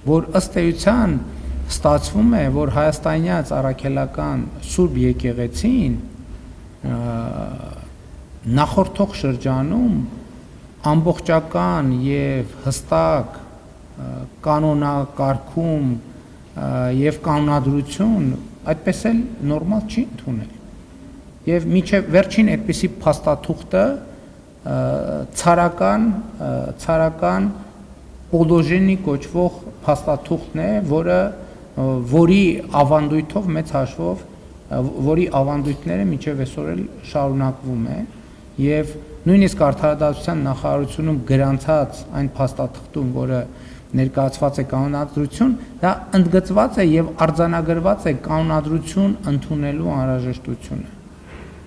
որ ըստ էության ստացվում է, որ հայաստանյան առաքելական Սուրբ եկեղեցին նախորդող շրջանում ամբողջական եւ հստակ կանոնակարգում եւ կանոնադրություն այդպես էլ նորմալ չի ընդունել։ Եվ մինչև վերջին այդպիսի փաստաթուղթը ցարական պոլոժենի կոչվող փաստաթուղթն է, որի ավանդույթով մեծ հաշվով, որի ավանդույթները մինչև այսօր էլ շարունակվում է եւ նույնիսկ արդարադատության նախարարությունում գրանցած այն փաստաթղթում, որը ներկայացված է կանոնադրություն, դա ընդգծված է եւ արձանագրված է կանոնադրություն ընդունելու անհրաժեշտությունը։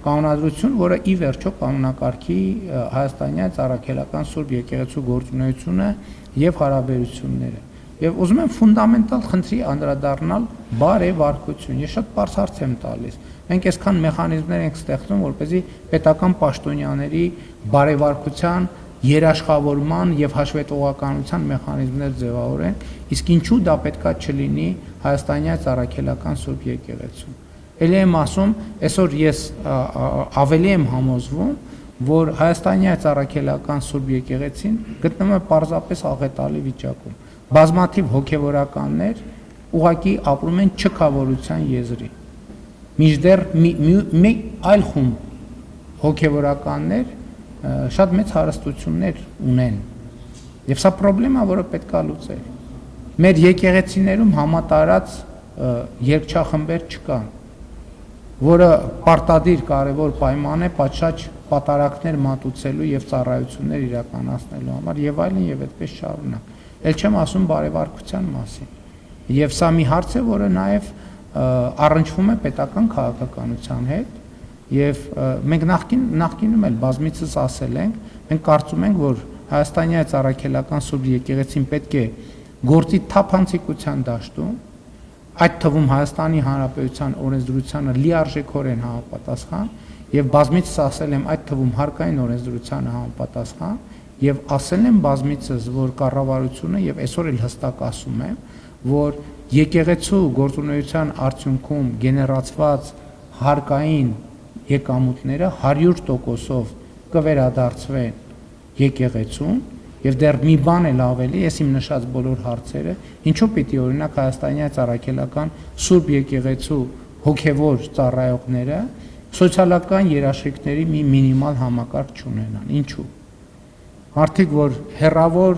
Կանոնադրություն, որը ի վերջո կանոնակարգի հայաստանյան առաքելական Սուրբ եկեղեցու գործունեությունը եւ հարաբերությունները։ Եվ ուզում եմ ֆունդամենտալ խնդրի անդրադառնալ բարեվարկություն։ Ես շատ բարձ հարց եմ տալիս։ Մենք այսքան մեխանիզմներ ենք ստեղծում, որպեսզի պետական պաշտոնյաների բարեվարկության երաշխավորման եւ հաշվետվողականության մեխանիզմներ ձևավորեն, իսկ ինչու դա պետքա չլինի հայաստանյան առաքելական Սուրբ եկեղեցու։ Էլի եմ ասում, այսօր ես ավելի եմ համոզվում, որ հայաստանյան առաքելական Սուրբ եկեղեցին գտնվում է պարզապես աղետալի վիճակում։ Բազմաթիվ հոգևորականներ ուղղակի ապրում են չքավորության եզրի։ Մինչդեռ մի այլ խումբ հոգևորականներ շատ մեծ հարստություններ ունեն։ Եվ սա խնդրեմ է, որը պետք է լուծել։ Մեր եկեղեցիներում համատարած երգչախմբեր չկան, որը պարտադիր կարևոր պայման է պատշաճ պատարակներ մատուցելու եւ ծառայություններ իրականացնելու համար եւ այլն եւ այդպես շարունակ։ Էլ չեմ ասում բարեվարկության մասին։ Եվ սա մի հարց է, որը նաեւ առնչվում է պետական քաղաքականության հետ եւ մենք նախկինում էլ բազմիցս ասել ենք, մենք կարծում ենք, որ հայաստանյան առաքելական Սուրբ եկեղեցին պետք է գործի թափանցիկության դաշտում, այդ թվում Հայաստանի Հանրապետության օրենսդրությանը լիարժեքորեն համապատասխան եւ բազմիցս ասել եմ այդ թվում հարկային օրենսդրությանը համապատասխան եւ ասել եմ բազմիցս, որ կառավարությունը եւ այսօր էլ հստակ ասում եմ, որ եկեղեցու գործունեության արդյունքում գեներացված հարկային եկամուտները 100%-ով կվերադարձվեն եկեղեցուն եւ դեռ մի բան էլ ավելի, ես իմ նշած բոլոր հարցերը, ինչու պիտի օրինակ հայաստանյան առաքելական Սուրբ եկեղեցու հոգևոր ծառայողները սոցիալական երաշխիքների մի մինիմալ համակարգ չունենան, ինչու։ Մարդիկ, որ հեռավոր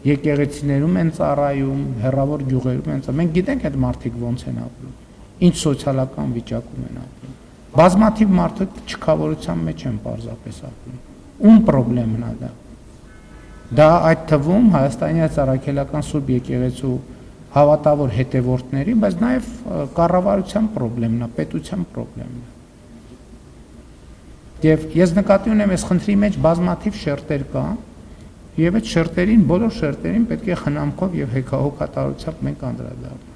եկեղեցիներում են ծառայում, հեռավոր գյուղերում են ծառայում, մենք գիտենք այդ մարդիկ ոնց են ապրում, ինչ սոցիալական վիճակում են ապրում։ Բազմաթիվ մարդիկ չքավորության մեջ են պարզապես ապրում։ Ում խնդիրն է դա։ Դա այդ թվում հայաստանյան առաքելական Սուրբ եկեղեցու հավատավոր հետևորդների, բայց նաև կառավարության խնդիրն է, պետության խնդիրն է։ Եվ ես նկատի ունեմ, այս խնդրի մեջ բազմաթիվ շերտեր կան, եւ այդ շերտերին, բոլոր շերտերին պետք է խնամքով եւ հոգատարությամբ մենք անդրադառնանք։